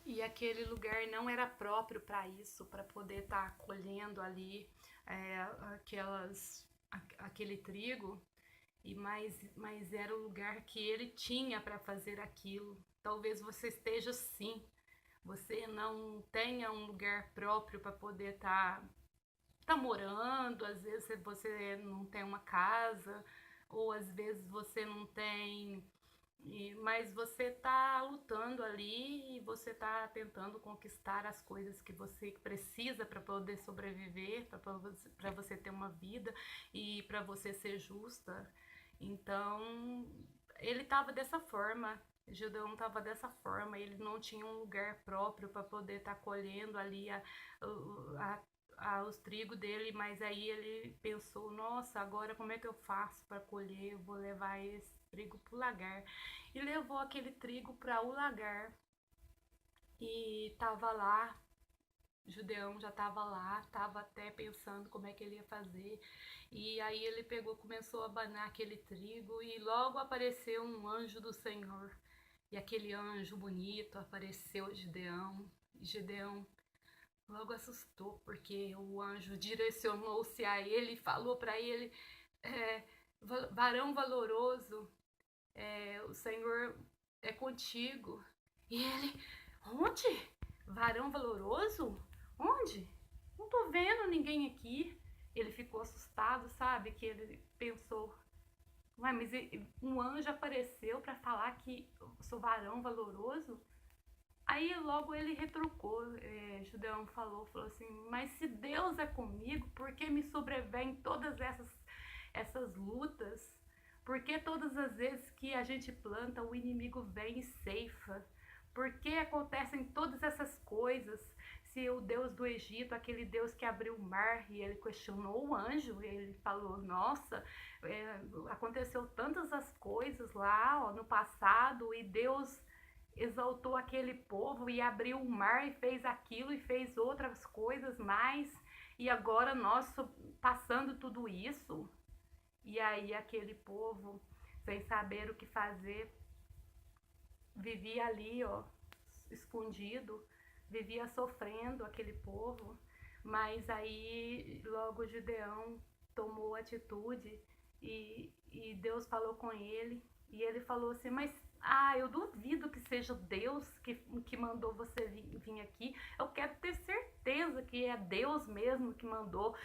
E aquele lugar não era próprio para isso, para poder estar colhendo ali é, aquele trigo, mas era o lugar que ele tinha para fazer aquilo. Talvez você esteja assim, você não tenha um lugar próprio para poder tá morando, às vezes você não tem uma casa, ou às vezes você não tem, mas você está lutando ali e você está tentando conquistar as coisas que você precisa para poder sobreviver, para você ter uma vida e para você ser justa. Então, ele estava dessa forma. Gideão estava dessa forma, ele não tinha um lugar próprio para poder estar colhendo ali a, os trigos dele, mas aí ele pensou, nossa, agora como é que eu faço para colher? Eu vou levar esse trigo para o lagar. E levou aquele trigo para o lagar e estava lá, Judeão já estava lá, estava até pensando como é que ele ia fazer. E aí ele pegou, começou a abanar aquele trigo e logo apareceu um anjo do Senhor. E aquele anjo bonito apareceu Gideão. E Gideão logo assustou, porque o anjo direcionou-se a ele e falou para ele: é, varão valoroso, o Senhor é contigo. E ele: onde? Varão valoroso? Onde? Não tô vendo ninguém aqui. Ele ficou assustado, sabe? Que ele pensou: ué, mas um anjo apareceu para falar que eu sou varão valoroso? Aí logo ele retrucou, Judeão falou assim, mas se Deus é comigo, por que me sobrevêm todas essas lutas? Por que todas as vezes que a gente planta, o inimigo vem e ceifa? Por que acontecem todas essas coisas? Se o Deus do Egito, aquele Deus que abriu o mar, e ele questionou o anjo, ele falou, nossa, aconteceu tantas as coisas lá ó, no passado, e Deus exaltou aquele povo e abriu o mar e fez aquilo e fez outras coisas mais. E agora nós passando tudo isso. E aí aquele povo, sem saber o que fazer, vivia ali, ó, escondido, vivia sofrendo aquele povo. Mas aí logo Gideão tomou atitude e Deus falou com ele. E ele falou assim, mas eu duvido que seja Deus que mandou você vir aqui. Eu quero ter certeza que é Deus mesmo que mandou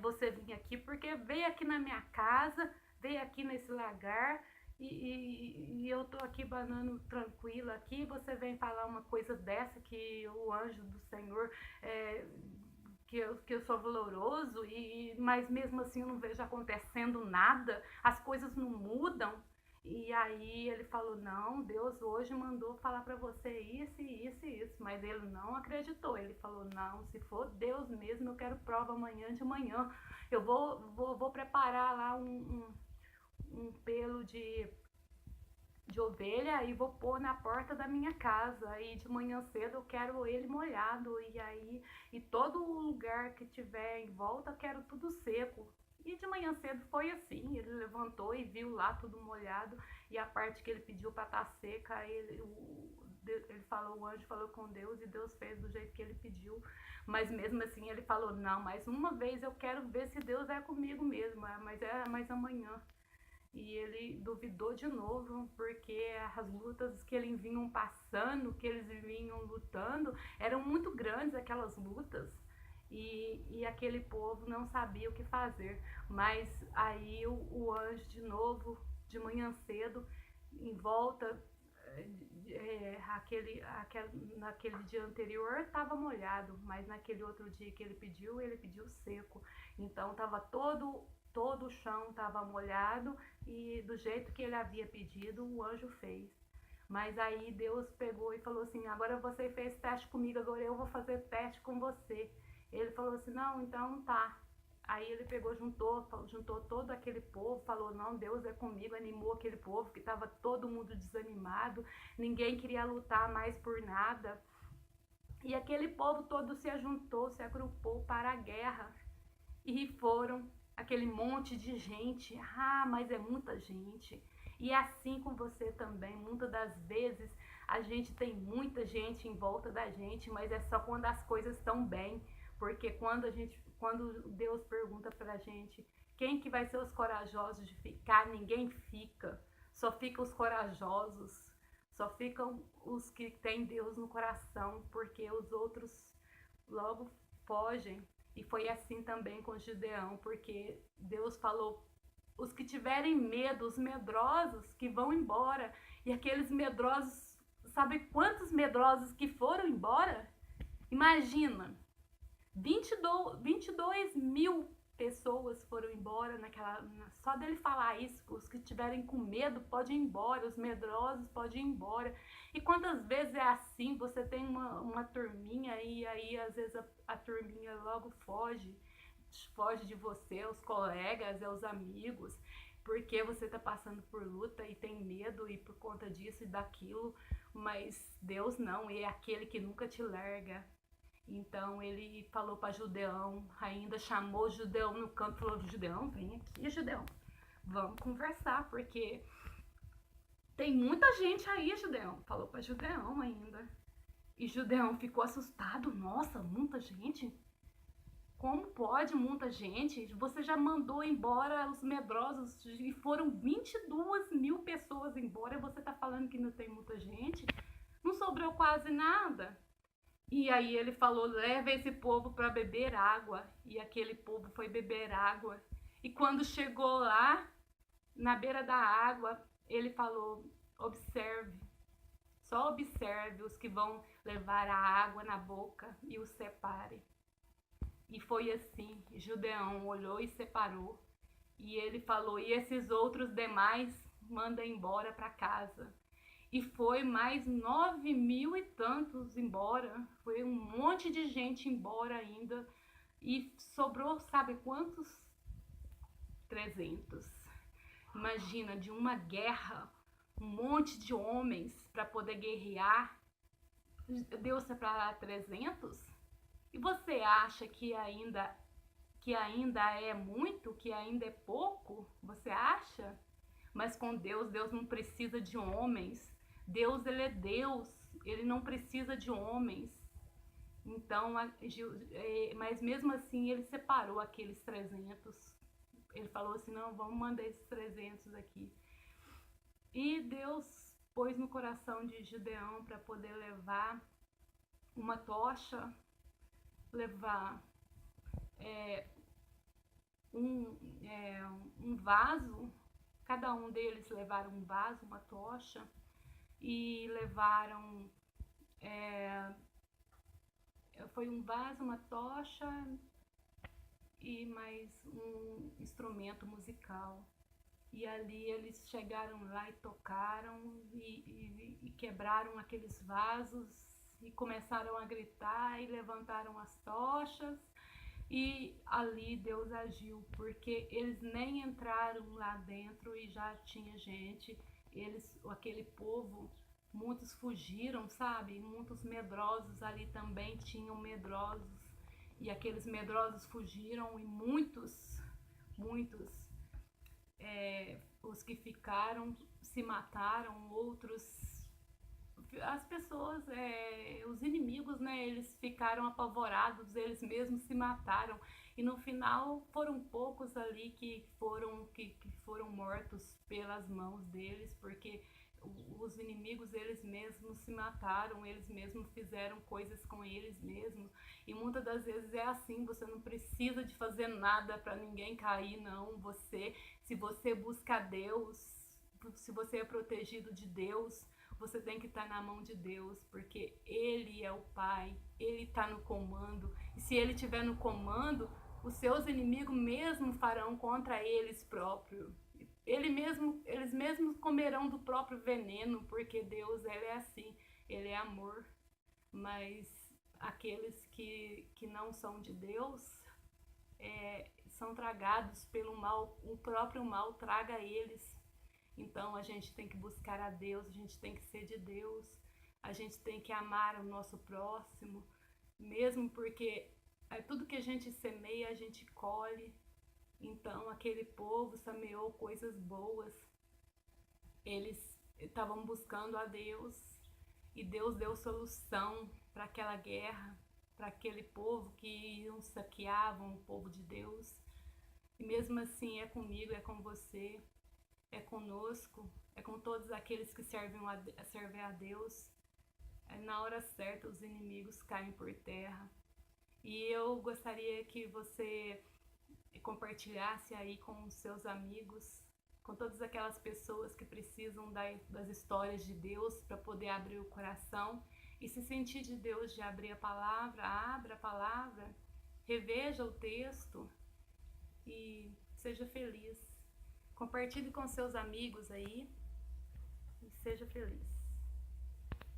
você vir aqui, porque veio aqui na minha casa, veio aqui nesse lagar e eu tô aqui banando tranquila aqui, você vem falar uma coisa dessa que o anjo do Senhor que eu sou valoroso, mas mesmo assim eu não vejo acontecendo nada, as coisas não mudam. E aí ele falou, não, Deus hoje mandou falar para você isso, isso e isso, mas ele não acreditou, ele falou, não, se for Deus mesmo, eu quero prova amanhã de manhã, eu vou preparar lá um pelo de ovelha e vou pôr na porta da minha casa. E de manhã cedo eu quero ele molhado. E aí, e todo lugar que tiver em volta, eu quero tudo seco. E de manhã cedo foi assim, ele levantou e viu lá tudo molhado e a parte que ele pediu para estar seca, ele falou, o anjo falou com Deus e Deus fez do jeito que ele pediu. Mas mesmo assim ele falou, não, mais uma vez eu quero ver se Deus é comigo mesmo, mas amanhã. E ele duvidou de novo, porque as lutas que eles vinham passando, que eles vinham lutando, eram muito grandes aquelas lutas. E aquele povo não sabia o que fazer. Mas aí o anjo de novo, de manhã cedo, em volta, naquele dia anterior estava molhado, mas naquele outro dia que ele pediu seco. Então estava todo o chão estava molhado e do jeito que ele havia pedido, o anjo fez. Mas aí Deus pegou e falou assim, agora você fez teste comigo, agora eu vou fazer teste com você. Ele falou assim, não, então tá. Aí ele pegou, juntou todo aquele povo, falou, não, Deus é comigo, animou aquele povo que estava todo mundo desanimado, ninguém queria lutar mais por nada. E aquele povo todo se ajuntou, se agrupou para a guerra e foram aquele monte de gente. Mas é muita gente. E é assim com você também, muitas das vezes A gente tem muita gente em volta da gente, mas é só quando as coisas estão bem. Porque quando Deus pergunta pra gente quem que vai ser os corajosos de ficar, ninguém fica. Só ficam os corajosos. Só ficam os que têm Deus no coração, porque os outros logo fogem. E foi assim também com Gideão, porque Deus falou: os que tiverem medo, os medrosos, que vão embora. E aqueles medrosos, sabe quantos medrosos que foram embora? Imagina, 22 mil pessoas foram embora só dele falar isso. Os que tiverem com medo podem ir embora, os medrosos podem ir embora. E quantas vezes é assim, você tem uma turminha e aí às vezes a turminha logo foge de você, os colegas, os amigos, porque você está passando por luta e tem medo e por conta disso e daquilo. Mas Deus não, ele é aquele que nunca te larga. Então ele falou para Gideão, ainda chamou Gideão no canto e falou: Gideão, vem aqui, Gideão, vamos conversar, porque tem muita gente aí, Gideão. Falou para Gideão ainda. E Gideão ficou assustado: nossa, muita gente? Como pode muita gente? Você já mandou embora os medrosos e foram 22 mil pessoas embora e você tá falando que não tem muita gente? Não sobrou quase nada. E aí ele falou: leva esse povo para beber água. E aquele povo foi beber água. E quando chegou lá, na beira da água, ele falou: observe, só observe os que vão levar a água na boca e os separe. E foi assim, Gideão olhou e separou. E ele falou: e esses outros demais manda embora para casa. E foi mais 9 mil e tantos embora. Foi um monte de gente embora ainda. E sobrou, sabe quantos? 300. Imagina, de uma guerra, um monte de homens para poder guerrear. Deu separar 300? E você acha que ainda é muito, que ainda é pouco? Você acha? Mas com Deus, Deus não precisa de homens. Deus, ele é Deus, ele não precisa de homens. Então, mas mesmo assim ele separou aqueles 300. Ele falou assim: não, vamos mandar esses 300 aqui. E Deus pôs no coração de Gideão para poder levar uma tocha, levar um vaso. Cada um deles levaram um vaso, uma tocha, e levaram foi um vaso, uma tocha e mais um instrumento musical. E ali eles chegaram lá e tocaram e quebraram aqueles vasos e começaram a gritar e levantaram as tochas. E ali Deus agiu, porque eles nem entraram lá dentro e já tinha gente. Aquele povo, muitos fugiram, sabe? Muitos medrosos ali também tinham medrosos. E aqueles medrosos fugiram e muitos, os que ficaram se mataram, outros, as pessoas, os inimigos, né, eles ficaram apavorados, eles mesmos se mataram. E no final foram poucos ali que foram mortos pelas mãos deles, porque os inimigos, eles mesmos se mataram, eles mesmos fizeram coisas com eles mesmos. E muitas das vezes é assim, você não precisa de fazer nada para ninguém cair, não. Se você busca Deus, se você é protegido de Deus, você tem que estar na mão de Deus, porque Ele é o Pai, Ele está no comando. E se Ele estiver no comando, os seus inimigos mesmo farão contra eles próprios. Eles mesmos comerão do próprio veneno, porque Deus, ele é assim, ele é amor. Mas aqueles que não são de Deus são tragados pelo mal, o próprio mal traga eles. Então a gente tem que buscar a Deus, a gente tem que ser de Deus, a gente tem que amar o nosso próximo, mesmo porque tudo que a gente semeia, a gente colhe. Então aquele povo semeou coisas boas, eles estavam buscando a Deus e Deus deu solução para aquela guerra, para aquele povo que iam saqueavam o povo de Deus. E mesmo assim é comigo, é com você, é conosco, é com todos aqueles que servem a Deus. Na hora certa os inimigos caem por terra. E eu gostaria que você compartilhasse aí com os seus amigos, com todas aquelas pessoas que precisam das histórias de Deus para poder abrir o coração e se sentir de Deus, de abrir a palavra, abra a palavra, reveja o texto e seja feliz. Compartilhe com seus amigos aí e seja feliz.